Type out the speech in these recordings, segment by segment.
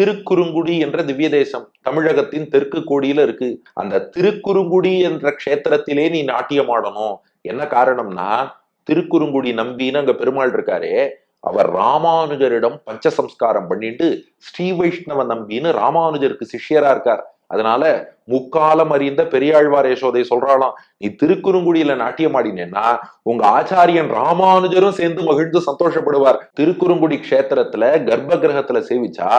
திருக்குறுங்குடி என்ற திவ்ய தேசம் தமிழகத்தின் தெற்கு கோடியில இருக்கு. அந்த திருக்குறுங்குடி என்ற க்ஷேத்திரத்திலே நீ நாட்டியம் ஆடணும். என்ன காரணம்னா, திருக்குறுங்குடி நம்பின்னு அங்க பெருமாள் இருக்காரே, அவர் ராமானுஜரிடம் பஞ்சசம்ஸ்காரம் பண்ணிட்டு ஸ்ரீ வைஷ்ணவ நம்பின்னு ராமானுஜருக்கு சிஷ்யரா இருக்கார். அதனால முக்காலம் அறிந்த பெரியாழ்வார் யசோதை சொல்றாளாம், நீ திருக்குறுங்குடியில நாட்டியம் ஆடினேன்னா உங்க ஆச்சாரியன் ராமானுஜரும் சேர்ந்து மகிழ்ந்து சந்தோஷப்படுவார். திருக்குறுங்குடி க்ஷேத்திரத்துல கர்ப்ப கிரகத்துல சேவிச்சா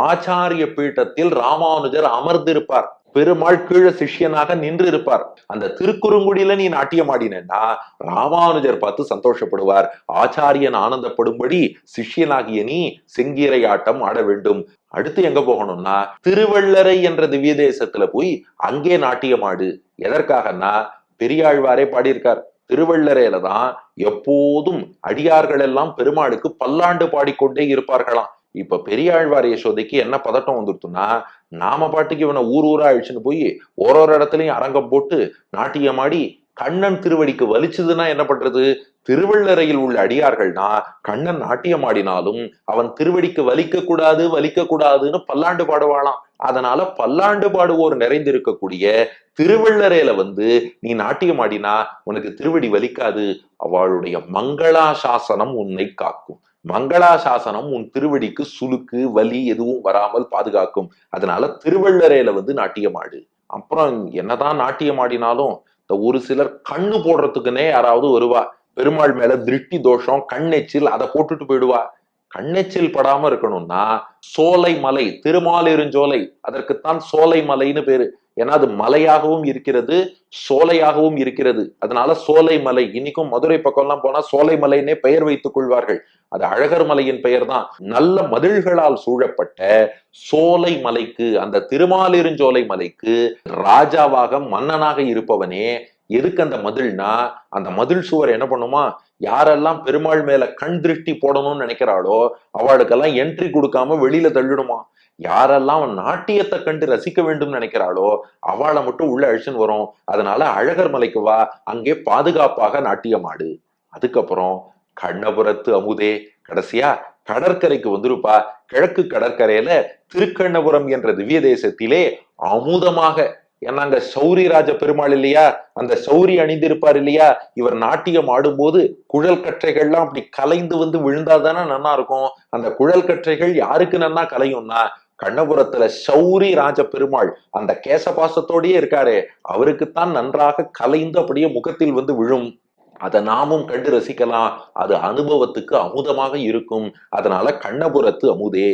ஆச்சாரிய பீட்டத்தில் ராமானுஜர் அமர்ந்திருப்பார். பெருமாள் கீழ சிஷ்யனாக நின்று இருப்பார். அந்த திருக்குறுங்குடியில நீ நாட்டியம் ஆடினா ராமானுஜர் பார்த்து சந்தோஷப்படுவார். ஆச்சாரியன் ஆனந்தப்படும்படி சிஷ்யனாகிய நீ செங்கீரை ஆட்டம் ஆட வேண்டும். அடுத்து எங்க போகணும்னா திருவள்ளரை என்ற திவ்ய தேசத்துல போய் அங்கே நாட்டியம் ஆடு. எதற்காகனா பெரியாழ்வாரே பாடியிருக்கார். திருவள்ளரையில தான் எப்போதும் அடியார்கள் எல்லாம் பெருமாளுக்கு பல்லாண்டு பாடிக்கொண்டே இருப்பார்களாம். இப்ப பெரியாழ்வார் யசோதைக்கு என்ன பதட்டம் வந்துருத்துன்னா, நாம பாட்டுக்கு இவனை ஊர் ஊரா அழிச்சுன்னு போய் ஒரு இடத்துலயும் அரங்கம் போட்டு நாட்டியமாடி கண்ணன் திருவடிக்கு வலிச்சதுன்னா என்ன பண்றது? திருவள்ளரையில் உள்ள அடியார்கள்னா கண்ணன் நாட்டியம் ஆடினாலும் அவன் திருவடிக்கு வலிக்க கூடாதுன்னு பல்லாண்டு பாடுவாளாம். அதனால பல்லாண்டு பாடுவோர் நிறைந்திருக்கக்கூடிய திருவள்ளரையில நீ நாட்டியம் ஆடினா உனக்கு திருவடி வலிக்காது. அவளுடைய மங்களாசாசனம் உன்னை காக்கும். மங்களாசாசனம் உன் திருவடிக்கு சுளுக்கு வலி எதுவும் வராமல் பாதுகாக்கும். அதனால திருவள்ளரையில நாட்டியம் ஆடு. அப்புறம் என்னதான் நாட்டியம் ஆடினாலும் இந்த ஒரு சிலர் கண்ணு போடுறதுக்குன்னே யாராவது வருவா. பெருமாள் மேல திருஷ்டி தோஷம் கண்ணெச்சில் அதை போட்டுட்டு போயிடுவா. கண்ணெச்சில் படாம இருக்கணும்னா சோலை மலை, திருமாலிருஞ்சோலை, அதற்குத்தான் சோலை மலைன்னு பேரு. ஏன்னா அது மலையாகவும் இருக்கிறது, சோலையாகவும் இருக்கிறது. அதனால சோலை மலை. இன்னைக்கும் மதுரை பக்கம் எல்லாம் போனா சோலை மலைன்னே பெயர் வைத்துக் கொள்வார்கள். அது அழகர் மலையின் பெயர் தான். நல்ல மதில்களால் சூழப்பட்ட சோலை மலைக்கு, அந்த திருமாலிருஞ்சோலை மலைக்கு ராஜாவாக மன்னனாக இருப்பவனே எதுக்கு அந்த மதில்னா, அந்த மதில் சுவர் என்ன பண்ணுமா, யாரெல்லாம் பெருமாள் மேல கண் திருஷ்டி போடணும்னு நினைக்கிறாளோ அவளுக்கெல்லாம் என்ட்ரி கொடுக்காம வெளியில தள்ளிடுமா. யாரெல்லாம் நாட்டியத்தை கண்டு ரசிக்க வேண்டும் நினைக்கிறாளோ அவளை மட்டும் உள்ள அழிச்சுன்னு வரும். அதனால அழகர் மலைக்கு வா, அங்கே பாதுகாப்பாக நாட்டியம் ஆடு. அதுக்கப்புறம் கண்ணபுரத்து அமுதே, கடைசியா கடற்கரைக்கு வந்துருப்பா. கிழக்கு கடற்கரையில திருக்கண்ணபுரம் என்ற திவ்ய தேசத்திலே அமுதமாக, ஏன்னா அங்க சௌரி ராஜ பெருமாள் இல்லையா, அந்த சௌரி அணிந்திருப்பார் இல்லையா, இவர் நாட்டியம் ஆடும்போது குழல் கற்றைகள்லாம் அப்படி கலைந்து விழுந்தாதானே நன்னா இருக்கும். அந்த குழல் கற்றைகள் யாருக்கு நன்னா கலையும்னா கண்ணபுரத்துல சௌரி ராஜ பெருமாள் அந்த கேசபாசத்தோடயே இருக்காரே அவருக்குத்தான் நன்றாக கலைந்து அப்படியே முகத்தில் விழும். அதை நாமும் கண்டு ரசிக்கலாம். அது அனுபவத்துக்கு அமுதமாக இருக்கும். அதனால கண்ணபுரத்து அமுதே,